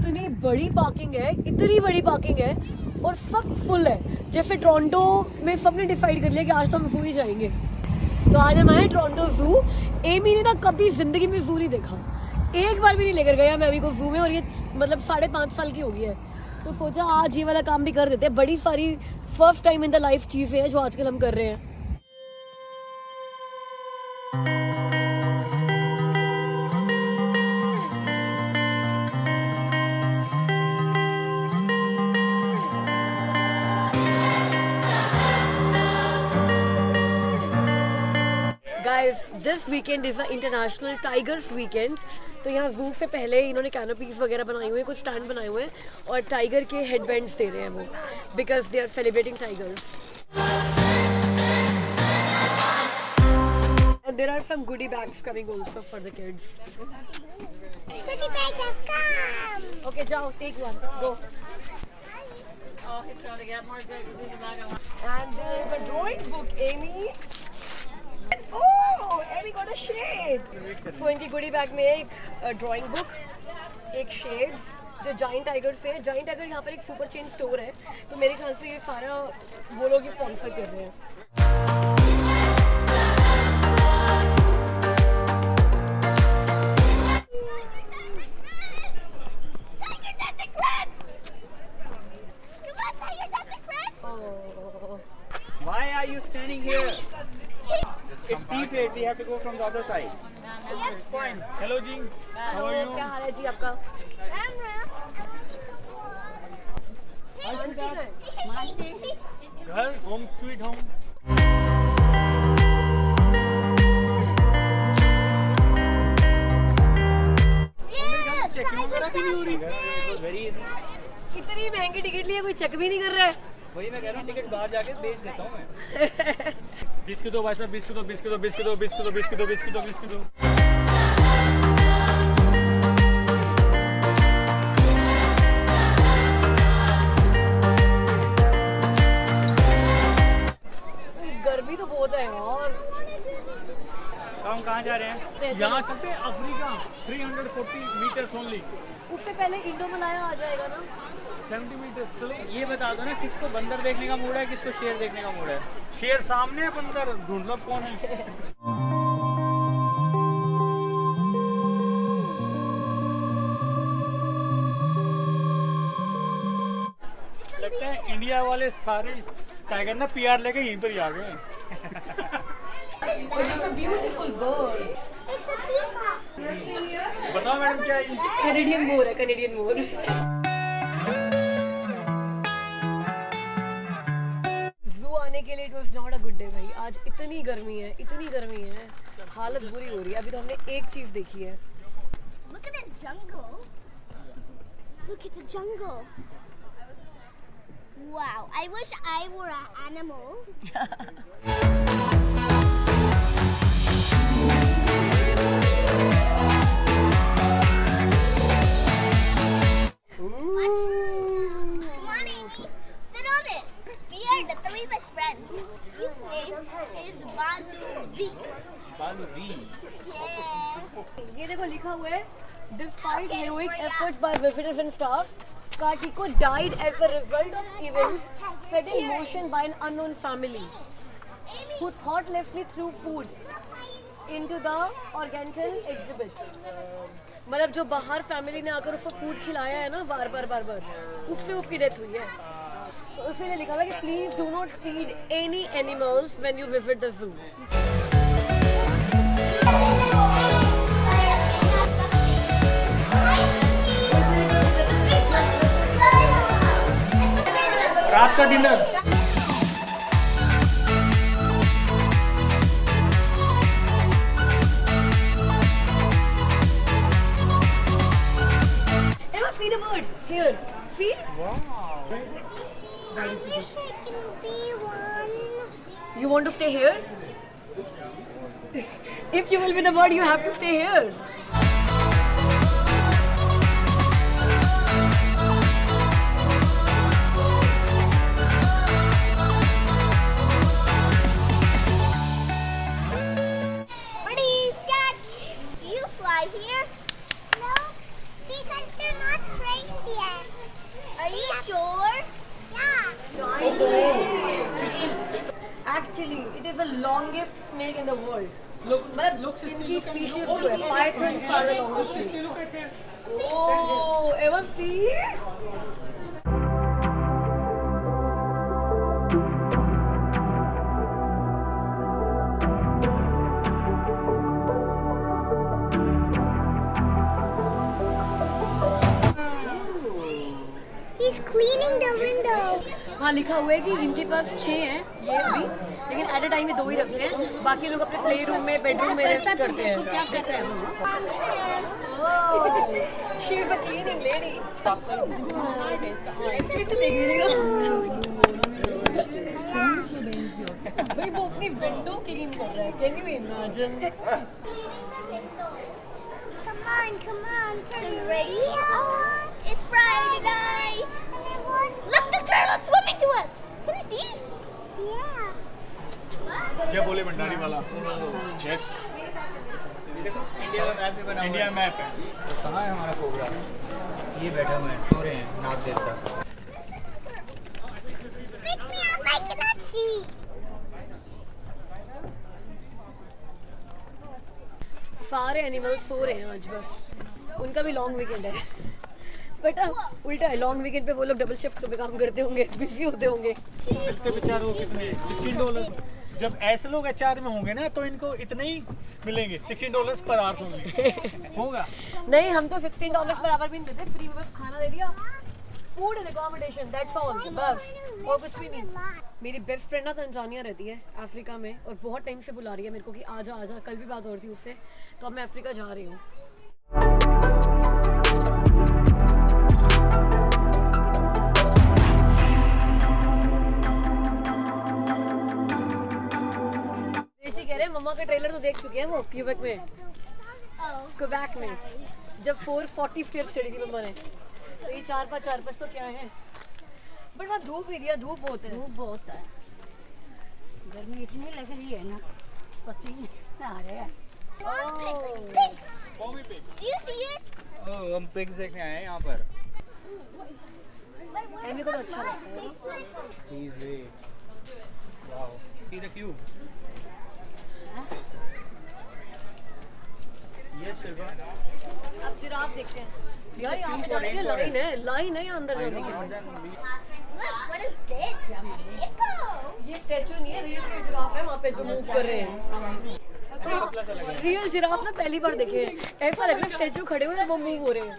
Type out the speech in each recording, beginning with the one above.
इतनी बड़ी पार्किंग है, इतनी बड़ी पार्किंग है और सब फुल है। जैसे टोरंटो में सबने डिसाइड कर लिया कि आज तो हम जू ही जाएंगे, तो आज हम आए टोरंटो जू। एमी ने ना कभी जिंदगी में जू नहीं देखा, एक बार भी नहीं लेकर गया मैं अभी को जू में, और ये मतलब 5.5 साल की हो गई है। तो सोचा आज ये वाला काम भी कर देते हैं। बड़ी सारी first time in the life चीज़ें हैं जो आजकल हम कर रहे हैं। Guys this weekend is a international tigers weekend. तो यहाँ जू से पहले इन्होंने कैनोपीज वगैरह बनाए हुए हैं, कुछ स्टैंड बनाए हुए हैं और टाइगर के हेडबैंड्स दे रहे हैं वो, because they are celebrating tigers. And there are some goodie bags coming also for the kids. Goodie bags have come! Okay, Jao, take one. Go. Oh, he's going to get more good because he's not going to. And there is a drawing book, Amy. And oh, Amy got a shade. So इनकी goodie bag में एक drawing book, एक shades, जो Giant Tiger से। Giant Tiger यहाँ पर एक super chain store है, तो मेरे ख्याल से ये सारा वो लोग ही sponsor कर रहे हैं। Why are you standing here? It's prepaid. We have to go from the other side. Fine. Hello, Jing. How are you? क्या हाल है जी आपका? घर home sweet home. Checking वगैरह भी नहीं हो रही. It was very easy. इतनी महंगी टिकट लिए कोई चेक भी नहीं कर रहा है। वही मैं कह रहा हूँ टिकट बाहर जाके बेच देता हूँ मैं. 20 के दो भाई साहब, 20 के दो, 20 के दो, 20 के दो, 20 के दो, 20 के दो, 20 के दो, 20 के दो. गर्मी तो बहुत है यार। तो हम कहाँ जा रहे हैं? यहाँ चलते हैं अफ्रीका. 340 metres only. उससे पहले इंडो मलाया आ जाएगा ना। 70 मीटर. चलो ये बता दो ना, किसको बंदर देखने का मूड है, किसको शेर देखने का मूड है? शेर सामने है, बंदर ढूंढ लो कौन है. लगता है इंडिया वाले सारे टाइगर ना पीआर लेके यहीं पर ही आ गए. Beautiful bird. It's a peacock! बताओ मैडम क्या है ये? कैनेडियन मोर है, कैनेडियन मोर। जू आने के लिए it was not a good day भाई। आज इतनी गर्मी है, इतनी गर्मी है, हालत बुरी हो रही है। अभी तो हमने एक चीज देखी है। Look at this jungle. Look at the jungle. Wow, I wish I were an animal. Come on, Amy. Sit on it. We are the three best friends. His name is Balu V. बालू भी. Yeah. ये देखो लिखा हुआ है, Despite heroic efforts by visitors and staff, Kartiko died as a result of events set in motion by an unknown family who thoughtlessly threw food into the organton exhibit. मतलब जो बाहर फैमिली ने आकर उसको फूड खिलाया है ना बार बार, उससे उसकी डेथ हुई है। तो इसीलिए लिखा हुआ है कि please do not feed any animals when you visit the zoo. रात का dinner. Emma, see the bird here. See? I wish I can be one. You want to stay here? If you will be the bird, you have to stay here. Birdies, catch! Do you fly here? No, because they're not trained is the longest snake in the world. Look, मतलब इनकी species जो है, pythons are the longest snake. Oh, ever see? He's cleaning the window. हाँ लिखा हुआ है कि इनके पास 6 हैं ये भी, लेकिन एट अ टाइम में 2 ही रखते हैं, बाकी लोग अपने प्ले रूम में बेडरूम में रेस्ट करते हैं. क्या कहते हैं? She is a cleaning lady. भाई वो अपनी विंडो क्लीन कर रहा है. Can you imagine? Come on, turn the radio on. It's Friday night. Look, the turtle's swimming to us. Can you see? Yeah. जय बोले भंडारी वाला. यस. इंडिया का मैप भी बना. इंडिया मैप है. तो कहाँ है हमारा कोबरा? ये बैठा हुआ है, सो रहे हैं नाग देवता. Pick me up, I cannot see. सारे एनिमल्स सो रहे हैं आज बस. उनका भी लॉन्ग वीकेंड है. बट उल्टा है, लॉन्ग वीकेंड पे वो लोग डबल शिफ्ट पे काम करते होंगे, बिजी होते होंगे. मिलते बेचारों को कितने? $16. जब ऐसे लोग एचआर में होंगे ना तो इनको इतने ही मिलेंगे. $16 पर आवर्स होंगे. होगा नहीं, हम तो $16 पर आवर भी नहीं देते, फ्री में बस खाना दे दिया, food and accommodation, that's all, बस और कुछ भी नहीं. मेरी बेस्ट फ्रेंड ना तंजानिया रहती है अफ्रीका में, और बहुत टाइम से बुला रही है मेरे को कि आजा आजा. कल भी बात हो रही थी उससे, तो अब मैं अफ्रीका जा रही हूँ. ऋषि कह रहे हैं मम्मा का ट्रेलर तो देख चुके हैं वो क्यूबेक में, क्वेबेक में, जब 440 स्टेयर्स चढ़ी थी मम्मा ने. तो ये 4-5 तो क्या है, बट वहाँ धूप ही दिया, धूप बहुत है. धूप बहुत है, गर्मी इतनी लग रही है ना, पसीने आ रहे हैं. Pigs. Do you see it? हम पिग्स देखने आए हैं यहाँ पर. मेरे को तो अच्छा लगता है. Please wait. Wow. See the cube. Yes, Shiva. अब जिराफ देखते हैं. यार यहाँ पे जाने के लाइन है यहाँ अंदर जाने के लिए. Look, what is this? Hippo. ये स्टैचू नहीं है, रियल के जिराफ है वहाँ पे जो मूव कर रहे हैं. रियल जिराफ ना पहली बार देखे हैं. ऐसा लग रहा है स्टैचू खड़े हुए हैं, वो मूव हो रहे हैं.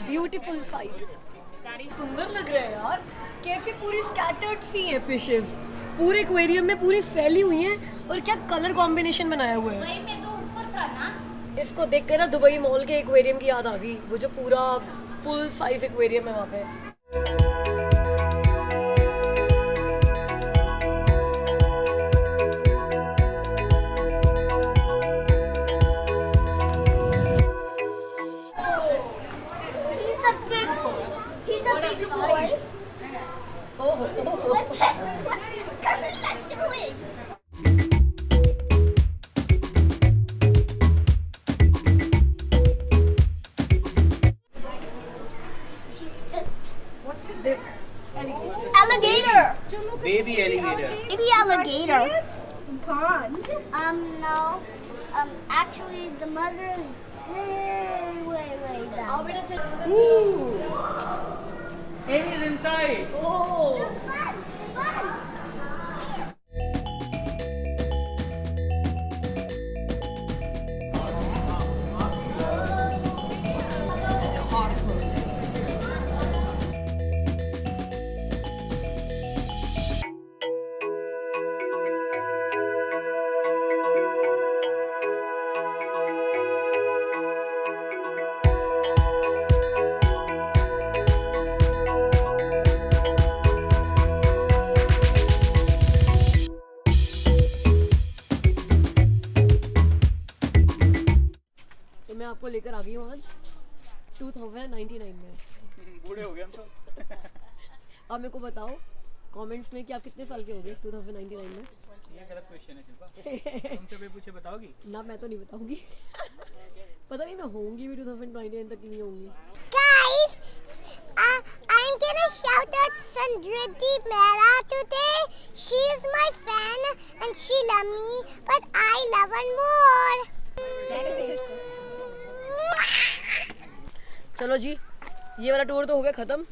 Beautiful sight. सुंदर लग रहा है यार. कैसे पूरी स्कैटर्ड सी है फिशेस, पूरे एक्वेरियम में पूरी फैली हुई हैं, और क्या कलर कॉम्बिनेशन बनाया हुआ है. इसको देख कर ना दुबई मॉल के एक्वेरियम की याद आ गई, वो जो पूरा फुल साइज एक्वेरियम है वहाँ पे. He's a big boy. What's that? What's that doing? What's it? Alligator. Baby alligator. Maybe alligator. Pond. No. Actually, the mother is way down. आओ बेटा चल. Amy is inside. Oh Fun. मैं आपको लेकर आ गई हूँ आज 2099 में. बूढ़े हो गए हम सब. अब मेरे को बताओ कमेंट्स में कि आप कितने साल के हो गए 2099 में. ये गलत क्वेश्चन है शिल्पा। तुमसे कोई पूछे बताओगी? ना मैं तो नहीं बताऊंगी। पता नहीं मैं होंगी भी 2029 तक नहीं होंगी। Guys, I'm gonna shout out Samriddhi Mehra today. She is my fan and she love me, but I love her more. चलो जी, ये वाला टूर तो हो गया खत्म।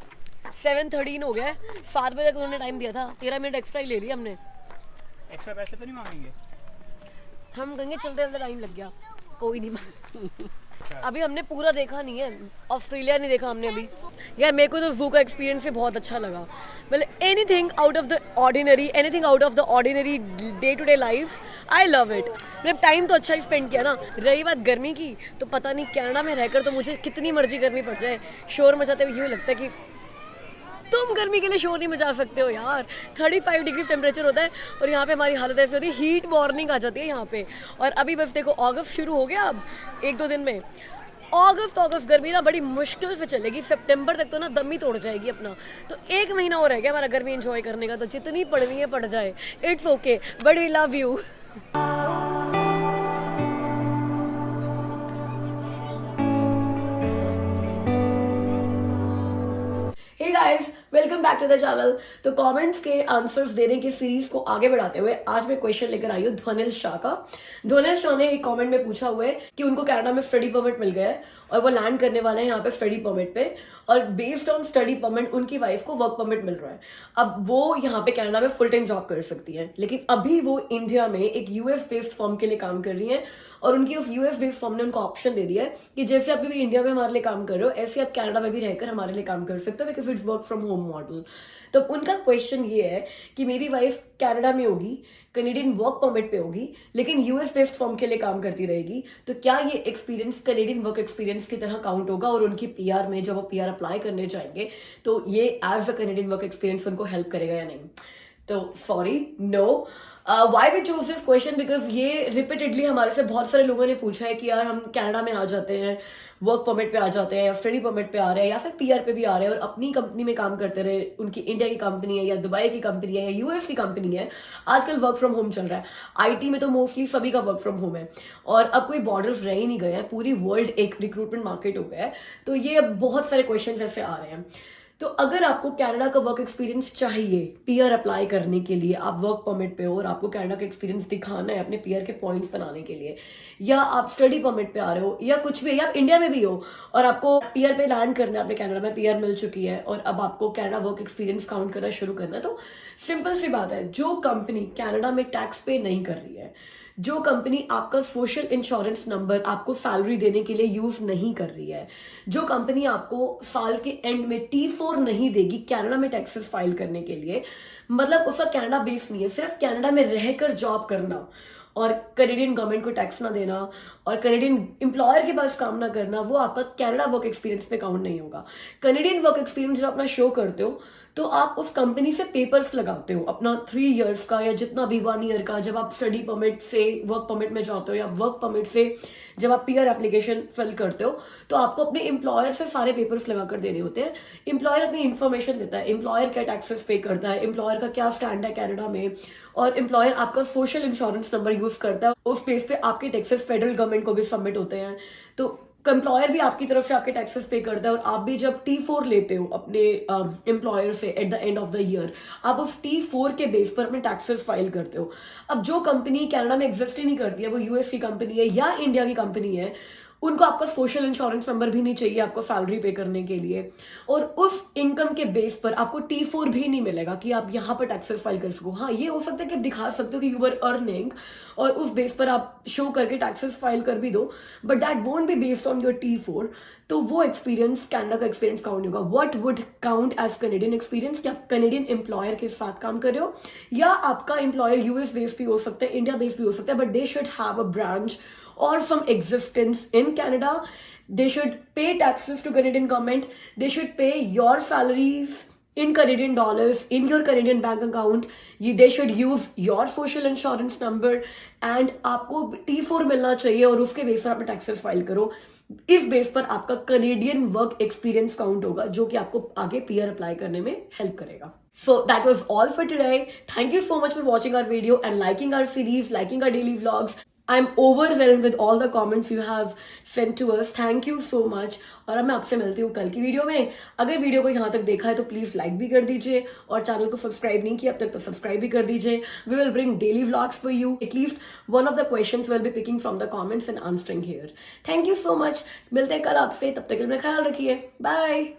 7:13 हो गया है, 7 बजे तक उन्होंने टाइम दिया था, 13 मिनट एक्स्ट्रा ही ले लिया हमने। एक्स्ट्रा पैसे तो नहीं मांगेंगे? हम कहेंगे चलते चलते टाइम लग गया, कोई नहीं। अभी हमने पूरा देखा नहीं है, ऑस्ट्रेलिया नहीं देखा हमने अभी। यार मेरे को तो जू का एक्सपीरियंस भी बहुत अच्छा लगा। मतलब anything out of the ordinary, anything out of the ordinary day to day life, I love it. मतलब टाइम तो अच्छा ही स्पेंड किया ना। रही बात गर्मी की, तो पता नहीं कनाडा में रहकर तो मुझे कितनी मर्जी गर्मी पड़ जाए, शोर मचाते हुए यूँ लगता है कि तुम गर्मी के लिए शोर नहीं मचा सकते हो यार। 35 डिग्री टेम्परेचर होता है और यहाँ पे हमारी हालत ऐसी होती है, हीट वार्निंग आ जाती है यहाँ पे। और अभी बस देखो अगस्त शुरू हो गया, अब 1-2 दिन में अगस्त गर्मी ना बड़ी मुश्किल से चलेगी। सितंबर तक तो ना दम ही तोड़ जाएगी अपना। तो 1 महीना और रह गया हमारा गर्मी एंजॉय करने का, तो जितनी पड़नी है पड़ जाए, it's okay, but we love you. Hey guys, welcome back to the channel. तो कमेंट्स के आंसर्स देने की सीरीज को आगे बढ़ाते हुए आज मैं क्वेश्चन लेकर आई हूँ ध्वनिल शाह का। ध्वनिल शाह ने एक कमेंट में पूछा हुआ है कि उनको कनाडा में स्टडी परमिट मिल गया है और वो लैंड करने वाले हैं यहाँ पे स्टडी परमिट पे, और बेस्ड ऑन स्टडी परमिट उनकी वाइफ को वर्क परमिट मिल रहा है। अब वो यहाँ पे कनाडा में फुल टाइम जॉब कर सकती है, लेकिन अभी वो इंडिया में एक यूएस बेस्ड फर्म के लिए काम कर रही है और उनकी उस यूएस बेस्ड फर्म ने उनको ऑप्शन दे दिया है कि जैसे आप भी इंडिया में हमारे लिए काम कर रहे हो, ऐसे आप कनाडा में भी रहकर हमारे लिए काम कर सकते हो, because it's work from home model. तो उनका क्वेश्चन ये है कि मेरी वाइफ कनाडा में होगी, कनेडियन वर्क परमिट पे होगी, लेकिन यूएस बेस्ड फर्म के लिए काम करती रहेगी, तो क्या ये एक्सपीरियंस कनेडियन वर्क एक्सपीरियंस की तरह काउंट होगा? और उनकी पीआर में जब वो पीआर अप्लाई करने जाएंगे तो ये as a Canadian work experience उनको हेल्प करेगा या नहीं? तो sorry, no. Why we choose this question? Because ये रिपीटेडली हमारे से बहुत सारे लोगों ने पूछा है कि यार हम कनाडा में आ जाते हैं, वर्क परमिट पे आ जाते हैं, या स्टडी परमिट पे आ रहे हैं, या फिर पीआर पे भी आ रहे हैं और अपनी कंपनी में काम करते रहे, उनकी इंडिया की कंपनी है या दुबई की कंपनी है या यूएस की कंपनी है। आजकल वर्क फ्रॉम होम चल रहा है, आईटी में तो मोस्टली सभी का वर्क फ्रॉम होम है और अब कोई बॉर्डर्स रह ही नहीं गए हैं, पूरी वर्ल्ड एक रिक्रूटमेंट मार्केट हो गया है। तो ये अब बहुत सारे क्वेश्चन ऐसे आ रहे हैं। तो अगर आपको कनाडा का वर्क एक्सपीरियंस चाहिए पीआर अप्लाई करने के लिए, आप वर्क परमिट पे हो और आपको कनाडा का एक्सपीरियंस दिखाना है अपने पीआर के पॉइंट्स बनाने के लिए, या आप स्टडी परमिट पे आ रहे हो या कुछ भी, या आप इंडिया में भी हो और आपको पीआर पे लैंड करना है, अपने कनाडा में पीआर मिल चुकी है और अब आपको कनाडा वर्क एक्सपीरियंस काउंट करना शुरू करना है, तो सिंपल सी बात है, जो कंपनी कनाडा में टैक्स पे नहीं कर रही है, जो कंपनी आपका सोशल इंश्योरेंस नंबर आपको सैलरी देने के लिए यूज नहीं कर रही है, जो कंपनी आपको साल के एंड में T4 नहीं देगी कनाडा में टैक्सेस फाइल करने के लिए, मतलब उसका कनाडा बेस नहीं है, सिर्फ कनाडा में रहकर जॉब करना और कनेडियन गवर्नमेंट को टैक्स ना देना और कनेडियन एम्प्लॉयर के पास काम ना करना, वो आपका कनाडा वर्क एक्सपीरियंस में काउंट नहीं होगा। कनेडियन वर्क एक्सपीरियंस जब अपना शो करते हो तो आप उस कंपनी से पेपर्स लगाते हो अपना 3 इयर्स का या जितना भी 1 ईयर का, जब आप स्टडी परमिट से वर्क परमिट में जाते हो या वर्क परमिट से जब आप पीआर एप्लीकेशन फिल करते हो, तो आपको अपने एम्प्लॉयर से सारे पेपर्स लगाकर देने होते हैं। एम्प्लॉयर अपनी इन्फॉर्मेशन देता है, एम्प्लॉयर क्या टैक्सेस पे करता है, एम्प्लॉयर का क्या स्टैंड है कनाडा में, और एम्प्लॉयर आपका सोशल इंश्योरेंस नंबर यूज करता है। उस बेस पे आपके टैक्सेस फेडरल गवर्नमेंट को भी सबमिट होते हैं, तो एम्प्लॉयर भी आपकी तरफ से आपके टैक्सेस पे करता है और आप भी जब T4 लेते हो अपने एम्प्लॉयर से at the end of the year, आप उस T4 के बेस पर अपने टैक्सेस फाइल करते हो। अब जो कंपनी कनाडा में एग्जिस्ट ही नहीं करती है, वो यूएस की कंपनी है या इंडिया की कंपनी है, उनको आपका सोशल इंश्योरेंस नंबर भी नहीं चाहिए आपको सैलरी पे करने के लिए, और उस इनकम के बेस पर आपको T4 भी नहीं मिलेगा कि आप यहाँ पर टैक्सेस फाइल कर सको। हाँ, ये हो सकता है कि आप दिखा सकते हो कि यू आर अर्निंग और उस बेस पर आप शो करके टैक्सेस फाइल कर भी दो, but that won't be based on your T4। तो वो एक्सपीरियंस कनाडा का एक्सपीरियंस काउंट होगा। What would count as Canadian experience? कि आप कनेडियन एम्प्लॉयर के साथ काम कर रहे हो या आपका एम्प्लॉयर यूएस बेस्ड भी हो सकता है, इंडिया बेस्ड भी हो सकता है, but they should have a branch or some existence in Canada. They should pay taxes to Canadian government. They should pay your salaries in Canadian dollars in your Canadian bank account. They should use your social insurance number and आपको T4 मिलना चाहिए और उसके base पर आप taxes file करो। इस base पर आपका कनेडियन वर्क एक्सपीरियंस काउंट होगा, जो कि आपको आगे पीआर अप्लाई करने में हेल्प करेगा। So that was all for today. Thank you so much for watching our video and liking our series, liking our daily vlogs. I'm overwhelmed with all the comments you have sent to us. Thank you so much. और अब मैं आपसे मिलती हूँ कल की video में. अगर वीडियो को यहाँ तक देखा है तो प्लीज़ लाइक भी कर दीजिए और चैनल को सब्सक्राइब नहीं किया अब तक तो सब्सक्राइब भी कर दीजिए. We will bring daily vlogs for you. At least one of the questions we'll be picking from the comments and answering here. Thank you so much. मिलते हैं कल आपसे. तब तक के लिए अपना ख्याल रखिए. Bye.